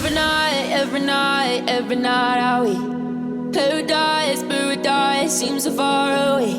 every night, every night are we paradise, paradise seems so far away.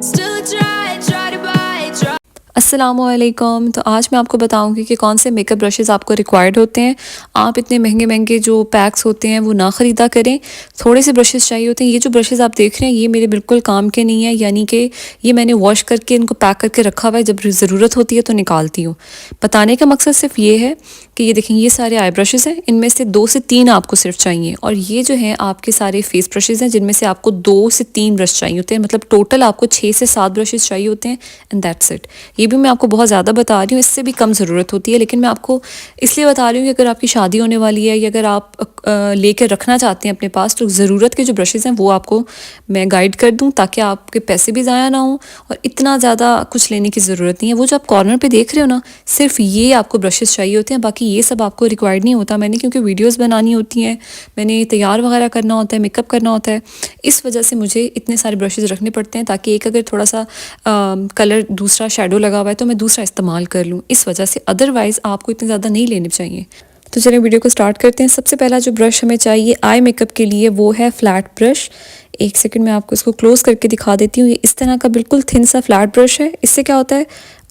Still try to buy, try. अस्सलामुअलैकुम। तो आज मैं आपको बताऊंगी कि कौन से मेकअप ब्रशेज़ आपको रिक्वायर्ड होते हैं। आप इतने महंगे महंगे जो पैक्स होते हैं वो ना ख़रीदा करें, थोड़े से ब्रशेज़ चाहिए होते हैं। ये जो ब्रशेज़ आप देख रहे हैं ये मेरे बिल्कुल काम के नहीं है, यानी कि ये मैंने वॉश करके इनको पैक करके रखा हुआ है, जब ज़रूरत होती है तो निकालती हूँ। बताने का मकसद सिर्फ ये है कि ये देखें, ये सारे आई ब्रशेज़ हैं, इनमें से 2 से 3 आपको सिर्फ चाहिए, और ये जो हैं आपके सारे फेस ब्रशेज़ हैं जिनमें से आपको 2 से 3 ब्रश चाहिए होते हैं। मतलब टोटल आपको 6 से 7 ब्रशेज़ चाहिए होते हैं, एंड दैट्स इट। ये भी मैं आपको बहुत ज़्यादा बता रही हूँ, इससे भी कम ज़रूरत होती है, लेकिन मैं आपको इसलिए बता रही हूँ कि अगर आपकी शादी होने वाली है या अगर आप लेकर रखना चाहते हैं अपने पास, तो ज़रूरत के जो ब्रशेज़ हैं वो आपको मैं गाइड कर दूँ, ताकि आपके पैसे भी ज़ाया ना हों और इतना ज़्यादा कुछ लेने की ज़रूरत नहीं है। वो जो आप कॉर्नर पे देख रहे हो ना, सिर्फ ये आपको ब्रशेज़ चाहिए होते हैं, बाकी ये सब आपको रिक्वायर्ड नहीं होता। मैंने क्योंकि वीडियोज़ बनानी होती हैं, मैंने तैयार वगैरह करना होता है, मेकअप करना होता है, इस वजह से मुझे इतने सारे ब्रशेज़ रखने पड़ते हैं, ताकि एक अगर थोड़ा सा कलर दूसरा शेडो लगा हुआ है तो मैं दूसरा इस्तेमाल कर लूँ, इस वजह से। अदरवाइज़ आपको इतने ज़्यादा नहीं लेने चाहिए। तो चलिए वीडियो को स्टार्ट करते हैं। सबसे पहला जो ब्रश हमें चाहिए आई मेकअप के लिए वो है फ्लैट ब्रश। एक सेकंड में आपको इसको क्लोज करके दिखा देती हूँ। ये इस तरह का बिल्कुल थिन सा फ्लैट ब्रश है। इससे क्या होता है,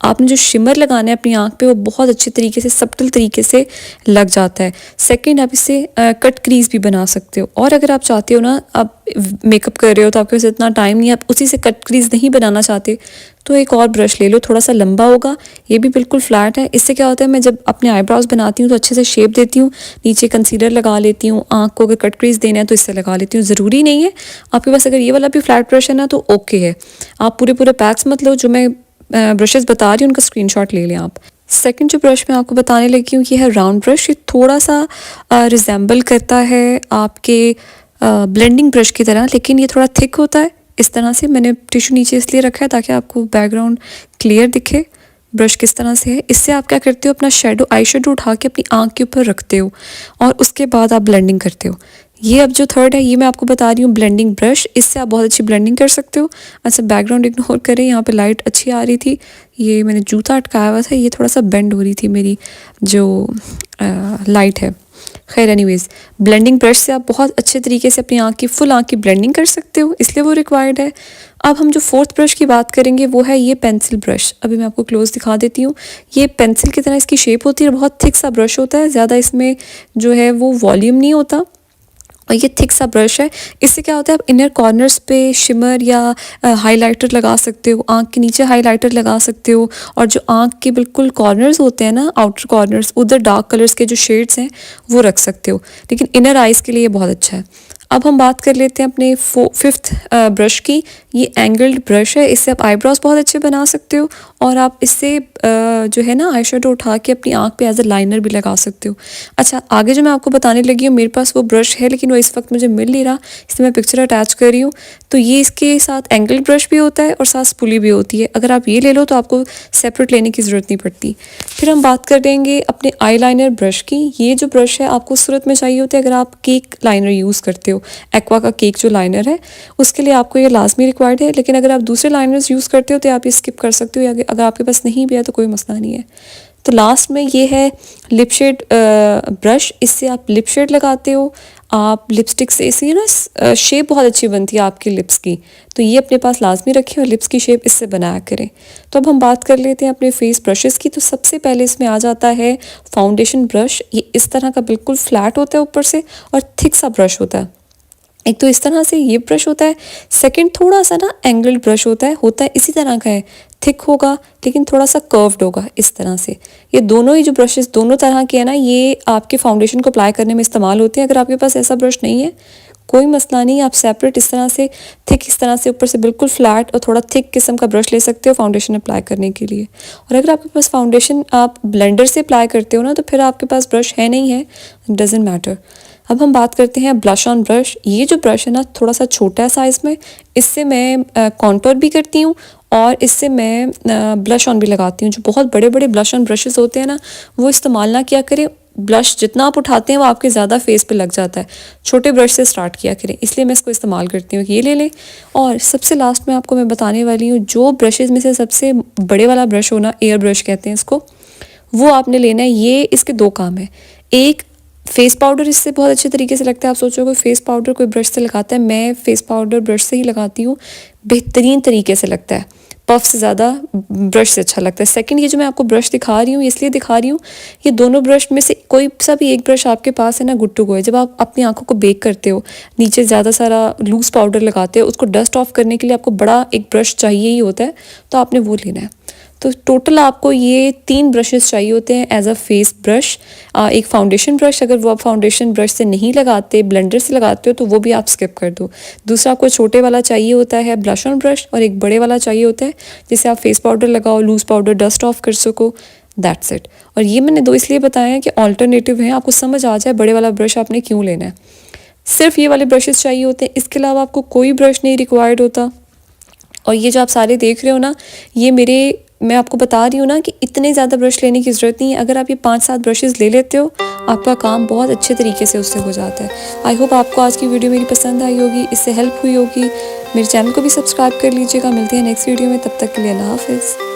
आपने जो शिमर लगाना है अपनी आँख पे वो बहुत अच्छे तरीके से, सब्टल तरीके से लग जाता है। सेकंड, आप इससे कट क्रीज भी बना सकते हो, और अगर आप चाहते हो ना, आप मेकअप कर रहे हो तो आपके पास इतना टाइम नहीं है, आप उसी से कट क्रीज नहीं बनाना चाहते, तो एक और ब्रश ले लो, थोड़ा सा लंबा होगा, ये भी बिल्कुल फ्लैट है। इससे क्या होता है, मैं जब अपने आईब्रोज बनाती हूँ तो अच्छे से शेप देती हूँ, नीचे कंसीलर लगा लेती हूँ, आँख को अगर कट क्रीज देना है तो इससे लगा लेती हूँ। ज़रूरी नहीं है, आपके पास अगर ये वाला भी फ्लैट ब्रश है ना तो ओके है। आप पूरे पैक्स मत लो, जो मैं ब्रशेज़ बता रही हूँ उनका स्क्रीनशॉट ले लें आप। सेकंड जो ब्रश मैं आपको बताने लगी हूँ ये है राउंड ब्रश। ये थोड़ा सा रिजेंबल करता है आपके ब्लेंडिंग ब्रश की तरह, लेकिन ये थोड़ा थिक होता है। इस तरह से मैंने टिश्यू नीचे इसलिए रखा है ताकि आपको बैकग्राउंड क्लियर दिखे ब्रश किस तरह से है। इससे आप क्या करते हो, अपना शेडो, आई शेडो उठा के अपनी आँख के ऊपर रखते हो और उसके बाद आप ब्लेंडिंग करते हो। ये अब जो थर्ड है ये मैं आपको बता रही हूँ ब्लेंडिंग ब्रश। इससे आप बहुत अच्छी ब्लेंडिंग कर सकते हो। अच्छा, बैकग्राउंड इग्नोर करें, यहाँ पे लाइट अच्छी आ रही थी, ये मैंने जूता अटकाया हुआ था, ये थोड़ा सा बेंड हो रही थी मेरी जो लाइट है। खैर एनीवेज, ब्लेंडिंग ब्रश से आप बहुत अच्छे तरीके से अपनी आँख की, फुल आँख की ब्लेंडिंग कर सकते हो, इसलिए वो रिक्वायर्ड है। अब हम जो फोर्थ ब्रश की बात करेंगे वो है ये पेंसिल ब्रश। अभी मैं आपको क्लोज दिखा देती हूँ। ये पेंसिल की तरह इसकी शेप होती है, बहुत थिक सा ब्रश होता है, ज़्यादा इसमें जो है वो वॉल्यूम नहीं होता, और ये थिक सा ब्रश है। इससे क्या होता है, आप इनर कॉर्नर्स पे शिमर या हाइलाइटर लगा सकते हो, आँख के नीचे हाइलाइटर लगा सकते हो, और जो आँख के बिल्कुल कॉर्नर्स होते हैं ना, आउटर कॉर्नर्स, उधर डार्क कलर्स के जो शेड्स हैं वो रख सकते हो, लेकिन इनर आइज़ के लिए ये बहुत अच्छा है। अब हम बात कर लेते हैं अपने फिफ्थ ब्रश की। ये एंगल्ड ब्रश है। इससे आप आईब्रोज बहुत अच्छे बना सकते हो, और आप इससे जो है ना आई शेडो उठा के अपनी आँख पे एज अ लाइनर भी लगा सकते हो। अच्छा, आगे जो मैं आपको बताने लगी हूँ, मेरे पास वो ब्रश है लेकिन वो इस वक्त मुझे मिल नहीं रहा, इसलिए मैं पिक्चर अटैच कर रही हूँ। तो ये इसके साथ एंगल्ड ब्रश भी होता है और साथ स्पूली भी होती है। अगर आप ये ले लो तो आपको सेपरेट लेने की ज़रूरत नहीं पड़ती। फिर हम बात कर लेंगे अपने आई लाइनर ब्रश की। ये जो ब्रश है आपको उस सूरत में चाहिए होता है अगर आप केक लाइनर यूज़ करते हो। एक्वा का केक जो लाइनर है उसके लिए आपको ये लाजमी रिक्वायर्ड है, लेकिन अगर आप दूसरे लाइनर्स यूज़ करते हो तो आप ये स्किप कर सकते हो, या अगर आपके पास नहीं भी है तो कोई मसला नहीं है। तो लास्ट में ये है लिप शेड ब्रश। इससे आप लिप शेड लगाते हो, आप लिपस्टिक से, इससे ना शेप बहुत अच्छी बनती है आपकी लिप्स की, तो ये अपने पास लाजमी रखें और लिप्स की शेप इससे बनाया करें। तो अब हम बात कर लेते हैं अपने फेस ब्रशेस की। तो सबसे पहले इसमें आ जाता है फाउंडेशन ब्रश। ये इस तरह का बिल्कुल फ्लैट होता है ऊपर से, और थिक सा ब्रश होता है। एक तो इस तरह से ये ब्रश होता है, सेकंड थोड़ा सा ना एंगल्ड ब्रश होता है इसी तरह का है, थिक होगा लेकिन थोड़ा सा कर्व्ड होगा इस तरह से। ये दोनों ही जो ब्रशेस दोनों तरह के हैं ना, ये आपके फाउंडेशन को अप्लाई करने में इस्तेमाल होते हैं। अगर आपके पास ऐसा ब्रश नहीं है कोई मसला नहीं, आप सेपरेट इस तरह से थिक, इस तरह से ऊपर से बिल्कुल फ्लैट और थोड़ा थिक किस्म का ब्रश ले सकते हो फाउंडेशन अप्लाई करने के लिए। और अगर आपके पास फाउंडेशन आप ब्लेंडर से अप्लाई करते हो ना, तो फिर आपके पास ब्रश है नहीं है, डजेंट मैटर। अब हम बात करते हैं ब्लश ऑन ब्रश। ये जो ब्रश है ना थोड़ा सा छोटा है साइज़ में, इससे मैं कॉन्टोर भी करती हूँ और इससे मैं ब्लश ऑन भी लगाती हूँ। जो बहुत बड़े बड़े ब्लश ऑन ब्रशेस होते हैं ना, वो इस्तेमाल ना किया करें। ब्लश जितना आप उठाते हैं वो आपके ज़्यादा फेस पे लग जाता है। छोटे ब्रश से स्टार्ट किया करें, इसलिए मैं इसको इस्तेमाल करती हूँ कि ये ले लें। और सबसे लास्ट में आपको मैं बताने वाली हूँ, जो ब्रशेज़ में से सबसे बड़े वाला ब्रश हो ना, एयर ब्रश कहते हैं इसको, वो आपने लेना है। ये इसके 2 काम है। एक, फेस पाउडर इससे बहुत अच्छे तरीके से लगता है। आप सोचोगे फेस पाउडर कोई ब्रश से लगाता है, मैं फेस पाउडर ब्रश से ही लगाती हूँ, बेहतरीन तरीके से लगता है, पफ से ज़्यादा ब्रश से अच्छा लगता है। सेकंड, ये जो मैं आपको ब्रश दिखा रही हूँ इसलिए दिखा रही हूँ, ये दोनों ब्रश में से कोई सा भी एक ब्रश आपके पास है ना, गुड टू गो है। जब आप अपनी आंखों को बेक करते हो, नीचे ज़्यादा सारा लूज़ पाउडर लगाते हो, उसको डस्ट ऑफ करने के लिए आपको बड़ा एक ब्रश चाहिए ही होता है, तो आपने वो लेना है। तो टोटल आपको ये 3 ब्रशेस चाहिए होते हैं एज अ फेस ब्रश। एक फाउंडेशन ब्रश, अगर वो आप फाउंडेशन ब्रश से नहीं लगाते, ब्लेंडर से लगाते हो, तो वो भी आप स्किप कर दो। दूसरा आपको छोटे वाला चाहिए होता है ब्लश ऑन ब्रश, और एक बड़े वाला चाहिए होता है जिससे आप फेस पाउडर लगाओ, लूज़ पाउडर डस्ट ऑफ कर सको, दैट्स इट। और ये मैंने 2 इसलिए बताया है कि ऑल्टरनेटिव है, आपको समझ आ जाए बड़े वाला ब्रश आपने क्यों लेना है। सिर्फ ये वाले ब्रशेस चाहिए होते हैं, इसके अलावा आपको कोई ब्रश नहीं रिक्वायर्ड होता। और ये जो आप सारे देख रहे हो ना, ये मैं आपको बता रही हूँ ना कि इतने ज़्यादा ब्रश लेने की ज़रूरत नहीं है। अगर आप ये 5-7 ब्रशेज़ ले लेते हो, आपका काम बहुत अच्छे तरीके से उससे हो जाता है। आई होप आपको आज की वीडियो मेरी पसंद आई होगी, इससे हेल्प हुई होगी। मेरे चैनल को भी सब्सक्राइब कर लीजिएगा। मिलते हैं नेक्स्ट वीडियो में, तब तक के लिए अल्लाह हाफिज़।